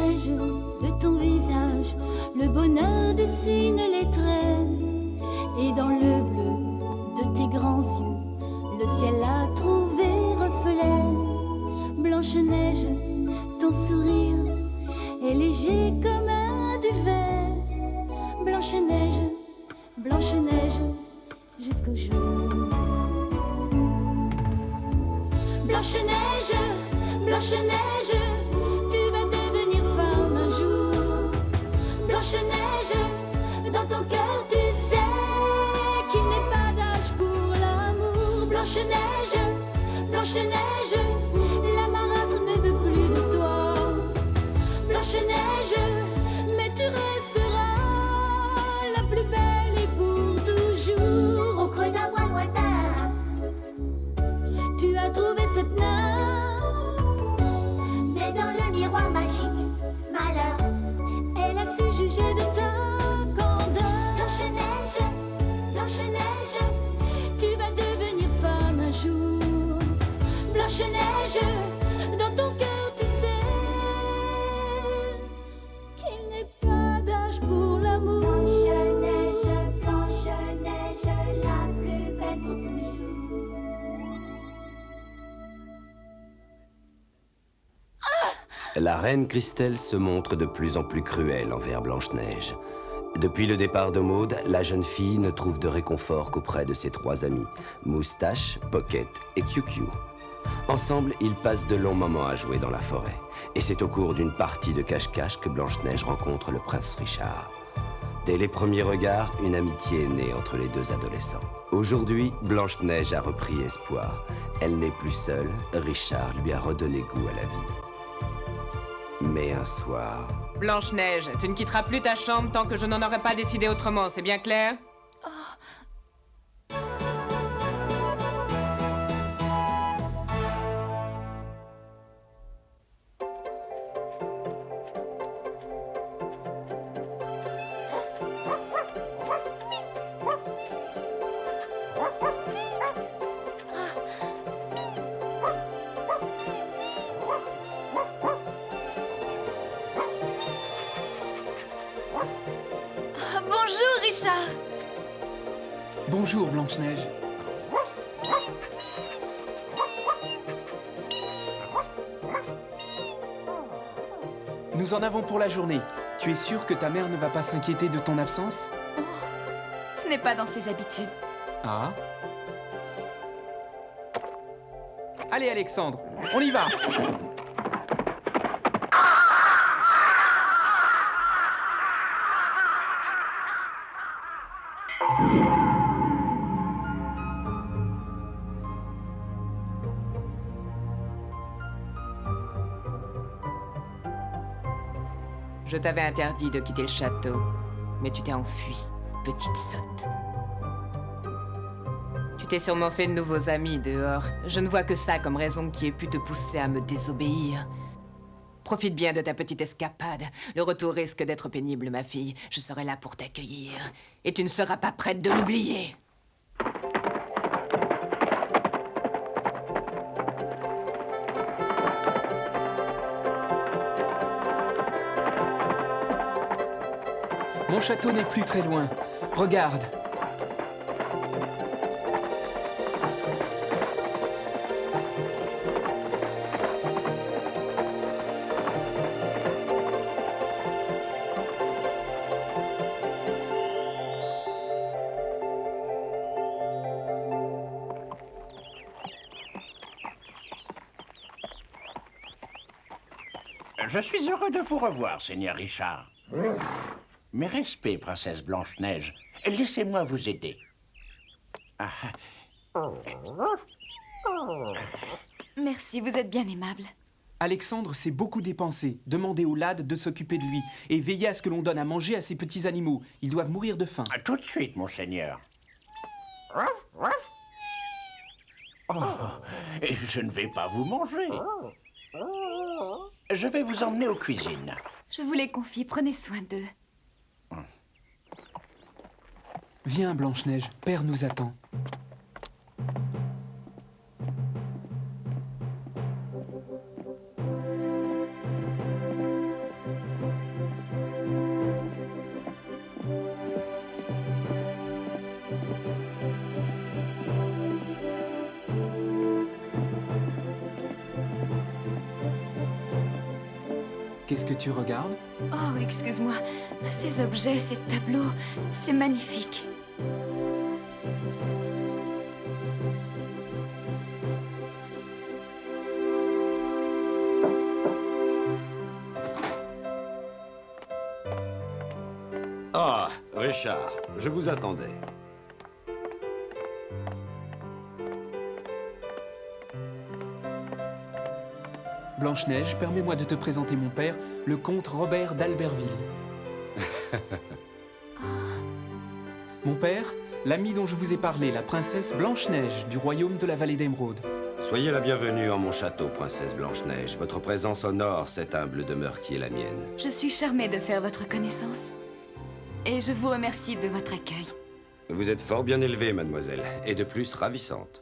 Blanche-Neige, de ton visage, le bonheur dessine les traits. Et dans le bleu de tes grands yeux, le ciel a trouvé reflet. Blanche-Neige, ton sourire est léger comme un duvet. Blanche-Neige, Blanche-Neige, jusqu'au jour. Blanche-Neige, Blanche-Neige, tu vas devenir femme un jour. Blanche-Neige, dans ton cœur tu sais qu'il n'est pas d'âge pour l'amour. Blanche-Neige, Blanche-Neige, la marâtre ne veut plus de toi. Blanche-Neige, mais tu resteras la plus belle et pour toujours. Au creux d'un bois lointain, tu as trouvé cette nymphe. mais dans le miroir magique, malheur. Elle a su juger de ta candeur. Blanche-Neige, Blanche-Neige, Tu vas devenir femme un jour. Blanche-Neige, dans ton cœur tu sais qu'il n'est pas d'âge pour l'amour. Blanche-Neige, Blanche-Neige, la plus belle pour toujours. La reine Christelle se montre de plus en plus cruelle envers Blanche-Neige. Depuis le départ de Maud, la jeune fille ne trouve de réconfort qu'auprès de ses trois amis, Moustache, Pocket et Kiu-Kiu. Ensemble, ils passent de longs moments à jouer dans la forêt. Et c'est au cours d'une partie de cache-cache que Blanche-Neige rencontre le prince Richard. Dès les premiers regards, une amitié est née entre les deux adolescents. Aujourd'hui, Blanche-Neige a repris espoir. Elle n'est plus seule, Richard lui a redonné goût à la vie. Mais un soir... Blanche-Neige, tu ne quitteras plus ta chambre tant que je n'en aurai pas décidé autrement, c'est bien clair? Bonjour, Richard. Bonjour, Blanche-Neige. Nous en avons pour la journée. Tu es sûre que ta mère ne va pas s'inquiéter de ton absence? Ce n'est pas dans ses habitudes. Ah. Allez, Alexandre, on y va! Je t'avais interdit de quitter le château, mais tu t'es enfui, petite sotte. Tu t'es sûrement fait de nouveaux amis dehors. Je ne vois que ça comme raison qui ait pu te pousser à me désobéir. Profite bien de ta petite escapade. Le retour risque d'être pénible, ma fille. Je serai là pour t'accueillir. Et tu ne seras pas prête de l'oublier. Mon château n'est plus très loin. Regarde. Je suis heureux de vous revoir, Seigneur Richard. Mes respects, princesse Blanche-Neige. Laissez-moi vous aider. Ah. Merci, vous êtes bien aimable. Alexandre s'est beaucoup dépensé. Demandez aux lads de s'occuper de lui et veillez à ce que l'on donne à manger à ces petits animaux. Ils doivent mourir de faim. Tout de suite, mon seigneur. Oh, et je ne vais pas vous manger. Je vais vous emmener aux cuisines. Je vous les confie, prenez soin d'eux. Viens, Blanche-Neige, Père nous attend. Qu'est-ce que tu regardes? Oh, excuse-moi. Ces objets, ces tableaux, c'est magnifique. Ah, Richard, je vous attendais. Blanche-Neige, permets-moi de te présenter mon père, le comte Robert d'Albertville. Mon père, l'amie dont je vous ai parlé, la princesse Blanche-Neige du royaume de la vallée d'Émeraude. Soyez la bienvenue en mon château, princesse Blanche-Neige. Votre présence honore cette humble demeure qui est la mienne. Je suis charmée de faire votre connaissance. Et je vous remercie de votre accueil. Vous êtes fort bien élevée, mademoiselle, et de plus ravissante.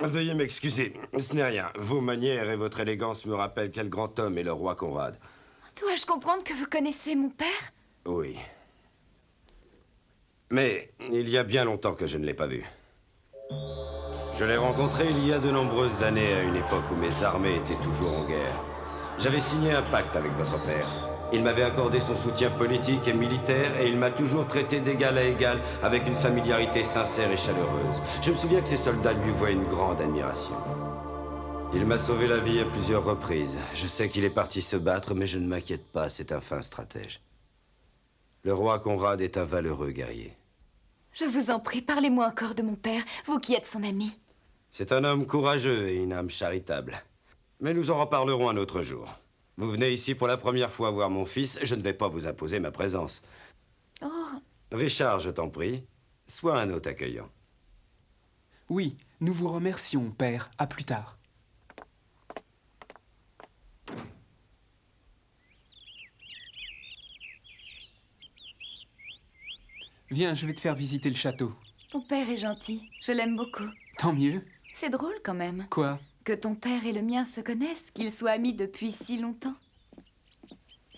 Veuillez m'excuser, ce n'est rien. Vos manières et votre élégance me rappellent quel grand homme est le roi Conrad. Dois-je comprendre que vous connaissez mon père? Oui. Mais il y a bien longtemps que je ne l'ai pas vu. Je l'ai rencontré il y a de nombreuses années, à une époque où mes armées étaient toujours en guerre. J'avais signé un pacte avec votre père. Il m'avait accordé son soutien politique et militaire et il m'a toujours traité d'égal à égal avec une familiarité sincère et chaleureuse. Je me souviens que ses soldats lui voient une grande admiration. Il m'a sauvé la vie à plusieurs reprises. Je sais qu'il est parti se battre, mais je ne m'inquiète pas, c'est un fin stratège. Le roi Conrad est un valeureux guerrier. Je vous en prie, parlez-moi encore de mon père, vous qui êtes son ami. C'est un homme courageux et une âme charitable. Mais nous en reparlerons un autre jour. Vous venez ici pour la première fois voir mon fils, je ne vais pas vous imposer ma présence. Oh, Richard, je t'en prie, sois un hôte accueillant. Oui, nous vous remercions, père. À plus tard. Viens, je vais te faire visiter le château. ton père est gentil, je l'aime beaucoup. Tant mieux. C'est drôle quand même. Quoi? Que ton père et le mien se connaissent, qu'ils soient amis depuis si longtemps.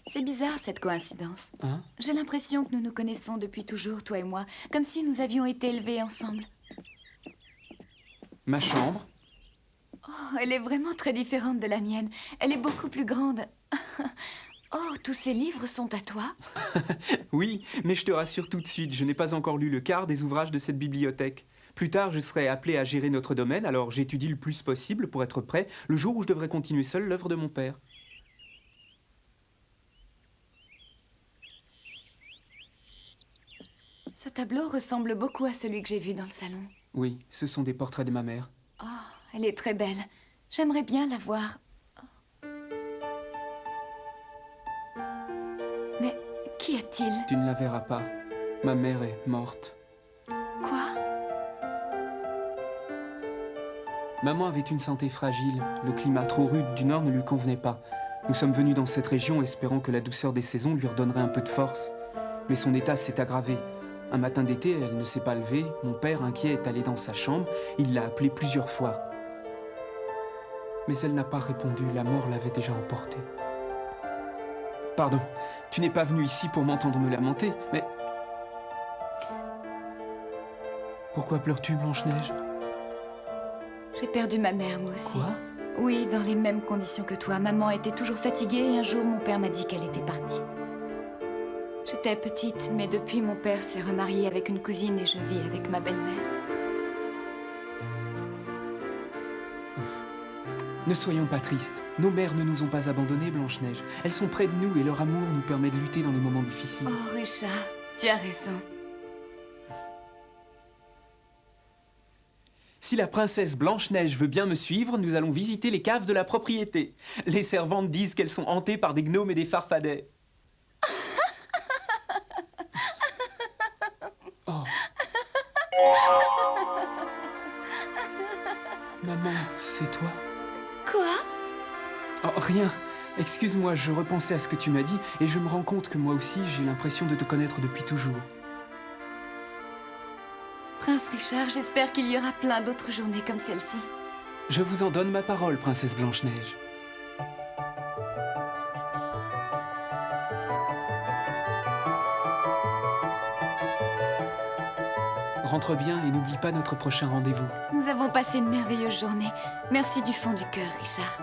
C'est bizarre, cette coïncidence. Hein? J'ai l'impression que nous nous connaissons depuis toujours, toi et moi, comme si nous avions été élevés ensemble. Ma chambre? Oh, elle est vraiment très différente de la mienne. Elle est beaucoup plus grande. Oh, tous ces livres sont à toi? Oui, mais je te rassure tout de suite, je n'ai pas encore lu le quart des ouvrages de cette bibliothèque. Plus tard, je serai appelé à gérer notre domaine, alors j'étudie le plus possible pour être prêt le jour où je devrais continuer seul l'œuvre de mon père. Ce tableau ressemble beaucoup à celui que j'ai vu dans le salon. Oui, ce sont des portraits de ma mère. Oh, elle est très belle. J'aimerais bien la voir. Oh. Mais qu'y a-t-il? Tu ne la verras pas. Ma mère est morte. Quoi? Maman avait une santé fragile. Le climat trop rude du nord ne lui convenait pas. Nous sommes venus dans cette région espérant que la douceur des saisons lui redonnerait un peu de force. Mais son état s'est aggravé. Un matin d'été, elle ne s'est pas levée. Mon père, inquiet, est allé dans sa chambre. Il l'a appelée plusieurs fois. Mais elle n'a pas répondu. La mort l'avait déjà emportée. Pardon, tu n'es pas venu ici pour m'entendre me lamenter, mais... Pourquoi pleures-tu, Blanche-Neige? J'ai perdu ma mère, moi aussi. Quoi? Oui, dans les mêmes conditions que toi. Maman était toujours fatiguée et un jour, mon père m'a dit qu'elle était partie. J'étais petite, mais depuis, mon père s'est remarié avec une cousine et je vis avec ma belle-mère. Ne soyons pas tristes. Nos mères ne nous ont pas abandonnés, Blanche-Neige. Elles sont près de nous et leur amour nous permet de lutter dans les moments difficiles. Oh, Richard, tu as raison. Si la princesse Blanche-Neige veut bien me suivre, nous allons visiter les caves de la propriété. Les servantes disent qu'elles sont hantées par des gnomes et des farfadets. Oh. Maman, c'est toi? Quoi? Oh, rien. Excuse-moi, je repensais à ce que tu m'as dit et je me rends compte que moi aussi, j'ai l'impression de te connaître depuis toujours. Prince Richard, j'espère qu'il y aura plein d'autres journées comme celle-ci. Je vous en donne ma parole, princesse Blanche-Neige. Rentre bien et n'oublie pas notre prochain rendez-vous. Nous avons passé une merveilleuse journée. Merci du fond du cœur, Richard.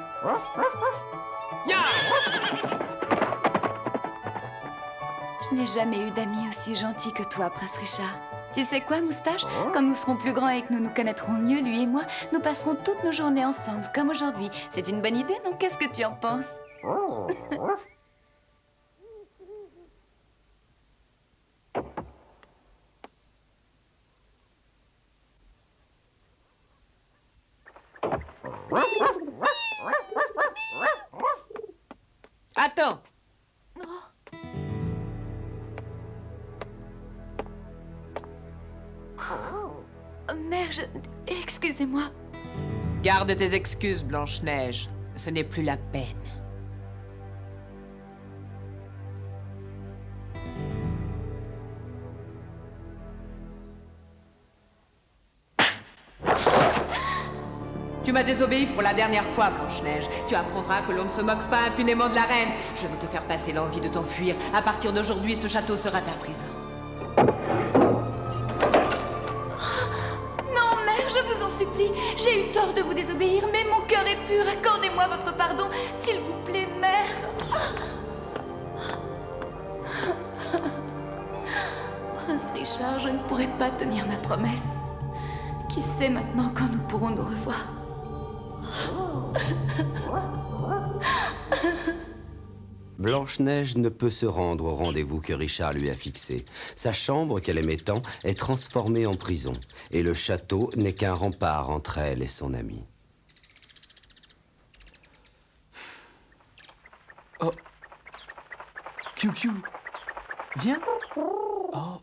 Je n'ai jamais eu d'amis aussi gentils que toi, Prince Richard. Tu sais quoi, Moustache? Quand nous serons plus grands et que nous nous connaîtrons mieux, lui et moi, nous passerons toutes nos journées ensemble, comme aujourd'hui. C'est une bonne idée, non? Qu'est-ce que tu en penses? Attends! Oh, mère, excusez-moi. Garde tes excuses, Blanche-Neige. Ce n'est plus la peine. Tu m'as désobéi pour la dernière fois, Blanche-Neige. Tu apprendras que l'on ne se moque pas impunément de la reine. Je vais te faire passer l'envie de t'enfuir. À partir d'aujourd'hui, ce château sera ta prison. Non, mère, je vous en supplie. J'ai eu tort de vous désobéir, mais mon cœur est pur. Accordez-moi votre pardon, s'il vous plaît, mère. Prince Richard, je ne pourrai pas tenir ma promesse. Qui sait maintenant quand nous pourrons nous revoir? Blanche-Neige ne peut se rendre au rendez-vous que Richard lui a fixé. Sa chambre, qu'elle aimait tant, est transformée en prison. Et le château n'est qu'un rempart entre elle et son ami. Oh. QQ. Viens. Oh.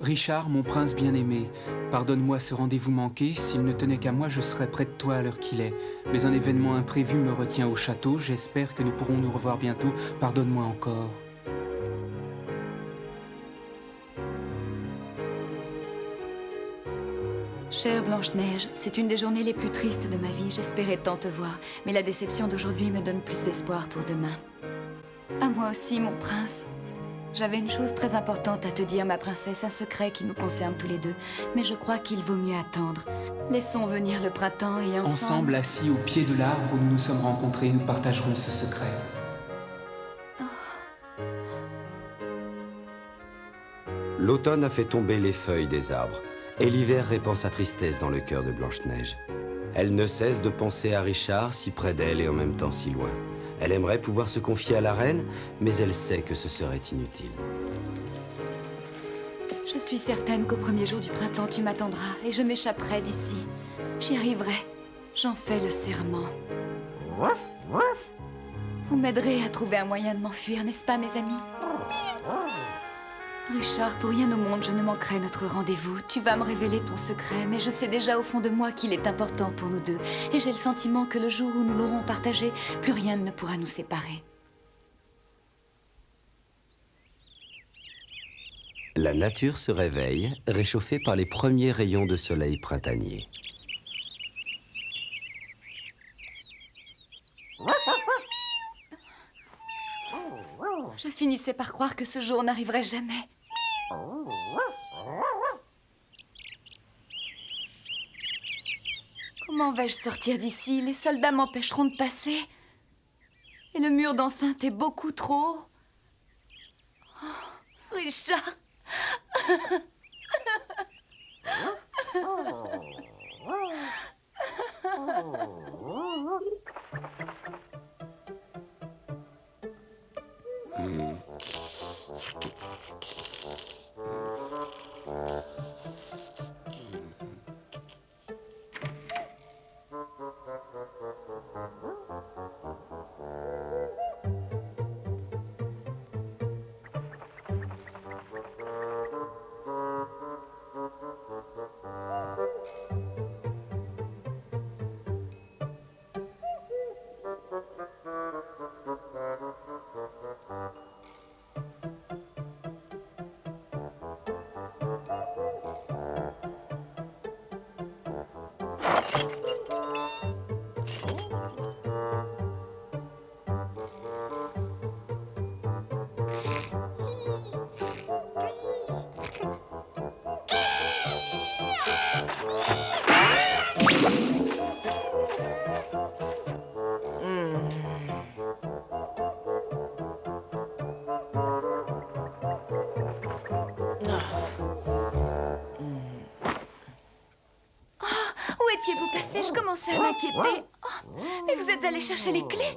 Richard, mon prince bien-aimé, pardonne-moi ce rendez-vous manqué. S'il ne tenait qu'à moi, je serais près de toi à l'heure qu'il est. Mais un événement imprévu me retient au château. J'espère que nous pourrons nous revoir bientôt. Pardonne-moi encore. Chère Blanche-Neige, c'est une des journées les plus tristes de ma vie. J'espérais tant te voir, mais la déception d'aujourd'hui me donne plus d'espoir pour demain. À moi aussi, mon prince. J'avais une chose très importante à te dire, ma princesse, un secret qui nous concerne tous les deux. Mais je crois qu'il vaut mieux attendre. Laissons venir le printemps et Ensemble, assis au pied de l'arbre où nous nous sommes rencontrés, nous partagerons ce secret. L'automne a fait tomber les feuilles des arbres, et l'hiver répand sa tristesse dans le cœur de Blanche-Neige. Elle ne cesse de penser à Richard, si près d'elle et en même temps si loin. Elle aimerait pouvoir se confier à la reine, mais elle sait que ce serait inutile. Je suis certaine qu'au premier jour du printemps, tu m'attendras et je m'échapperai d'ici. J'y arriverai. J'en fais le serment. Vous m'aiderez à trouver un moyen de m'enfuir, n'est-ce pas, mes amis? Richard, pour rien au monde, je ne manquerai notre rendez-vous. Tu vas me révéler ton secret, mais je sais déjà au fond de moi qu'il est important pour nous deux. Et j'ai le sentiment que le jour où nous l'aurons partagé, plus rien ne pourra nous séparer. La nature se réveille, réchauffée par les premiers rayons de soleil printanier. Je finissais par croire que ce jour n'arriverait jamais. Comment vais-je sortir d'ici? Les soldats m'empêcheront de passer. Et le mur d'enceinte est beaucoup trop haut. Oh, Richard! Où étiez-vous passé? Je commençais à m'inquiéter. Oh, mais vous êtes allés chercher les clés?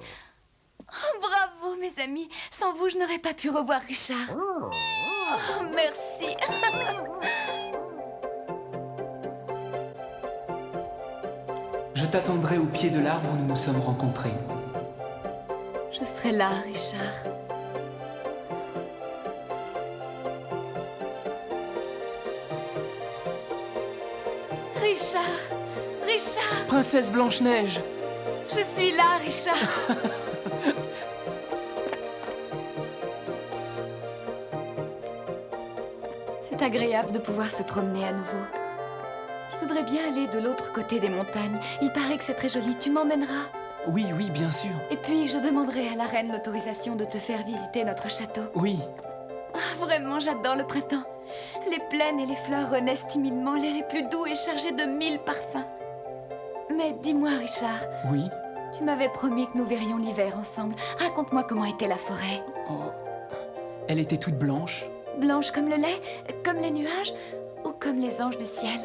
Oh, bravo, mes amis. Sans vous, je n'aurais pas pu revoir Richard. Oh, merci. Je t'attendrai au pied de l'arbre où nous nous sommes rencontrés. Je serai là, Richard. Richard! Richard! Princesse Blanche-Neige! Je suis là, Richard! C'est agréable de pouvoir se promener à nouveau. Je voudrais bien aller de l'autre côté des montagnes. Il paraît que c'est très joli. Tu m'emmèneras? Oui, oui, bien sûr. Et puis, je demanderai à la reine l'autorisation de te faire visiter notre château. Oui. Ah, vraiment, j'adore le printemps. Les plaines et les fleurs renaissent timidement, l'air est plus doux et chargé de 1000 parfums. Mais dis-moi, Richard, Oui. tu m'avais promis que nous verrions l'hiver ensemble. Raconte-moi comment était la forêt. Oh. Elle était toute blanche. Blanche comme le lait, comme les nuages ou comme les anges du ciel?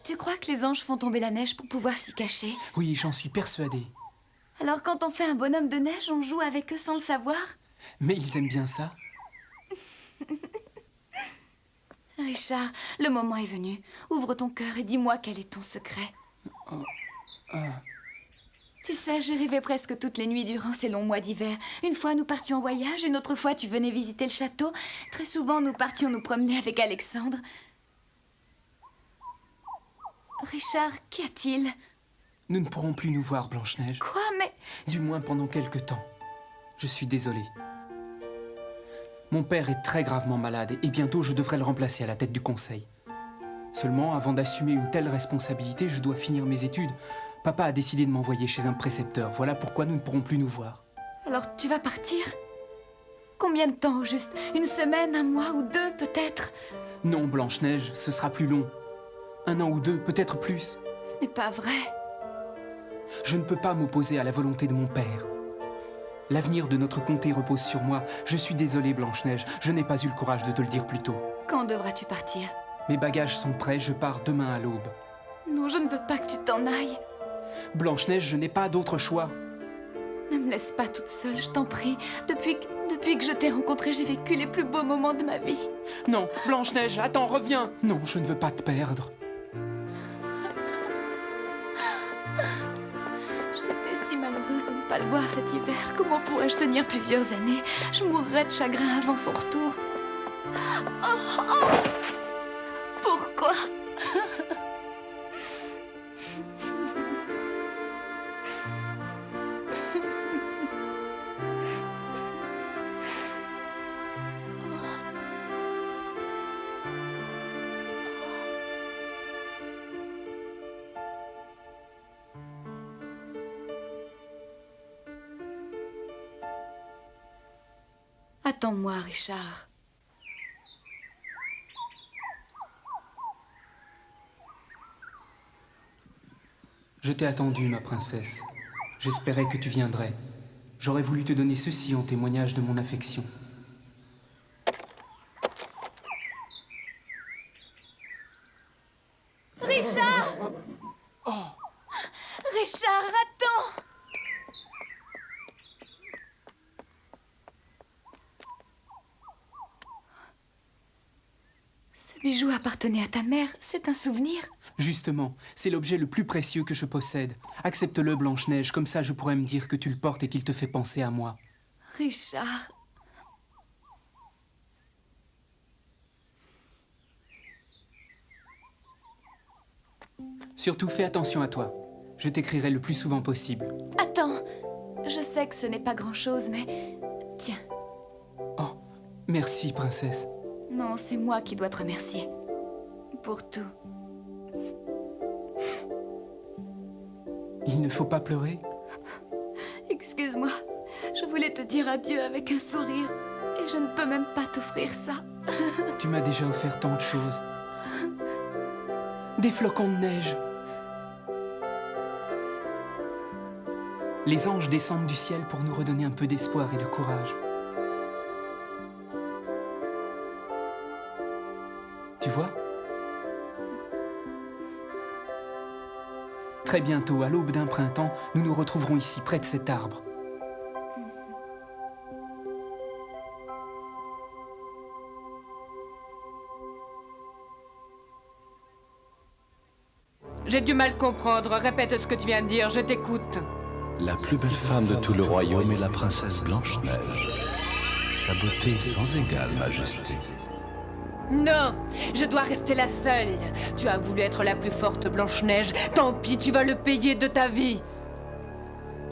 Tu crois que les anges font tomber la neige pour pouvoir s'y cacher? Oui, j'en suis persuadée. Alors quand on fait un bonhomme de neige, on joue avec eux sans le savoir? Mais ils aiment bien ça. Richard, le moment est venu. Ouvre ton cœur et dis-moi quel est ton secret. Tu sais, j'ai rêvé presque toutes les nuits durant ces longs mois d'hiver. Une fois, nous partions en voyage, une autre fois, tu venais visiter le château. Très souvent, nous partions nous promener avec Alexandre. Richard, qu'y a-t-il? Nous ne pourrons plus nous voir, Blanche-Neige. Quoi, mais... Du moins pendant quelque temps. Je suis désolé. Mon père est très gravement malade et bientôt je devrais le remplacer à la tête du conseil. Seulement, avant d'assumer une telle responsabilité, je dois finir mes études. Papa a décidé de m'envoyer chez un précepteur. Voilà pourquoi nous ne pourrons plus nous voir. Alors, tu vas partir? Combien de temps au juste? Une semaine, un mois ou deux, peut-être? Non, Blanche-Neige, ce sera plus long. 1 an ou 2, peut-être plus. Ce n'est pas vrai. Je ne peux pas m'opposer à la volonté de mon père. L'avenir de notre comté repose sur moi. Je suis désolé, Blanche-Neige. Je n'ai pas eu le courage de te le dire plus tôt. Quand devras-tu partir? Mes bagages sont prêts, je pars demain à l'aube. Non, je ne veux pas que tu t'en ailles. Blanche-Neige, je n'ai pas d'autre choix. Ne me laisse pas toute seule, je t'en prie. Depuis que je t'ai rencontrée, j'ai vécu les plus beaux moments de ma vie. Non, Blanche-Neige, attends, reviens. Non, je ne veux pas te perdre. J'étais si malheureuse de ne pas le voir cet hiver. Comment pourrais-je tenir plusieurs années? Je mourrais de chagrin avant son retour. Oh, oh. Pourquoi? Attends-moi, Richard. Je t'ai attendu, ma princesse. J'espérais que tu viendrais. J'aurais voulu te donner ceci en témoignage de mon affection. Richard! Oh! Richard, attends! Ce bijou appartenait à ta mère, c'est un souvenir? Justement, c'est l'objet le plus précieux que je possède. Accepte-le, Blanche-Neige, comme ça je pourrais me dire que tu le portes et qu'il te fait penser à moi. Richard... Surtout, fais attention à toi. Je t'écrirai le plus souvent possible. Attends, je sais que ce n'est pas grand-chose, mais... Tiens, Oh, merci, princesse. non, c'est moi qui dois te remercier. Pour tout. Il ne faut pas pleurer. Excuse-moi, je voulais te dire adieu avec un sourire Et je ne peux même pas t'offrir ça. Tu m'as déjà offert tant de choses. Des flocons de neige. Les anges descendent du ciel pour nous redonner un peu d'espoir et de courage. Tu vois? Très bientôt, à l'aube d'un printemps, nous nous retrouverons ici, près de cet arbre. J'ai du mal comprendre. Répète ce que tu viens de dire, je t'écoute. La plus belle femme de tout le royaume est la princesse Blanche-Neige. Sa beauté est sans égale, majesté. Non, je dois rester la seule. Tu as voulu être la plus forte, Blanche-Neige. Tant pis, tu vas le payer de ta vie.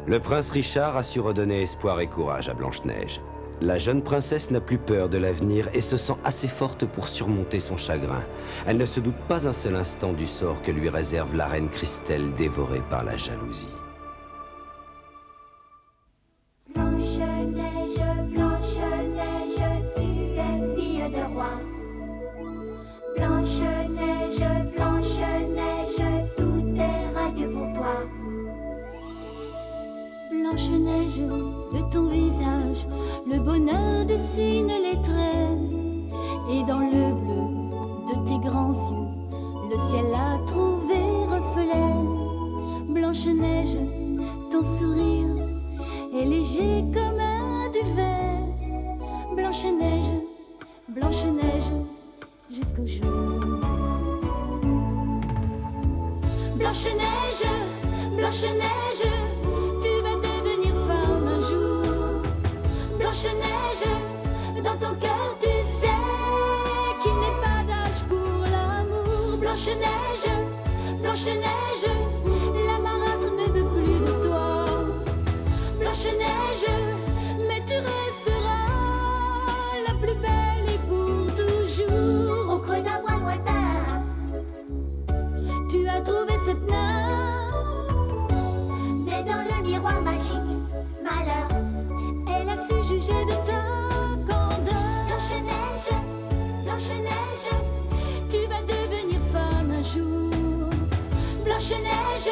Le prince Richard a su redonner espoir et courage à Blanche-Neige. La jeune princesse n'a plus peur de l'avenir et se sent assez forte pour surmonter son chagrin. Elle ne se doute pas un seul instant du sort que lui réserve la reine Christelle dévorée par la jalousie. Blanche-Neige, Blanche-Neige, tu es fille de roi. Blanche-Neige, Blanche-Neige, tout est radieux pour toi. Blanche-Neige, de ton visage, le bonheur dessine les traits. Et dans le bleu de tes grands yeux, le ciel a trouvé reflet. Blanche-Neige, ton sourire est léger comme un duvet. Blanche-Neige, Blanche-Neige, jusqu'au jour. Blanche-Neige, Blanche-Neige, tu vas devenir femme un jour. Blanche-Neige, dans ton cœur tu sais qu'il n'est pas d'âge pour l'amour. Blanche-Neige, Blanche-Neige, la marâtre ne veut plus de toi. Blanche-Neige, mais tu resteras la plus belle et pour toujours. Au creux d'un bois lointain, Tu as trouvé cette nymphe, mais dans le miroir magique, malheur. elle a su juger de ta candeur. Blanche-Neige, Blanche-Neige, Tu vas devenir femme un jour. Blanche-Neige,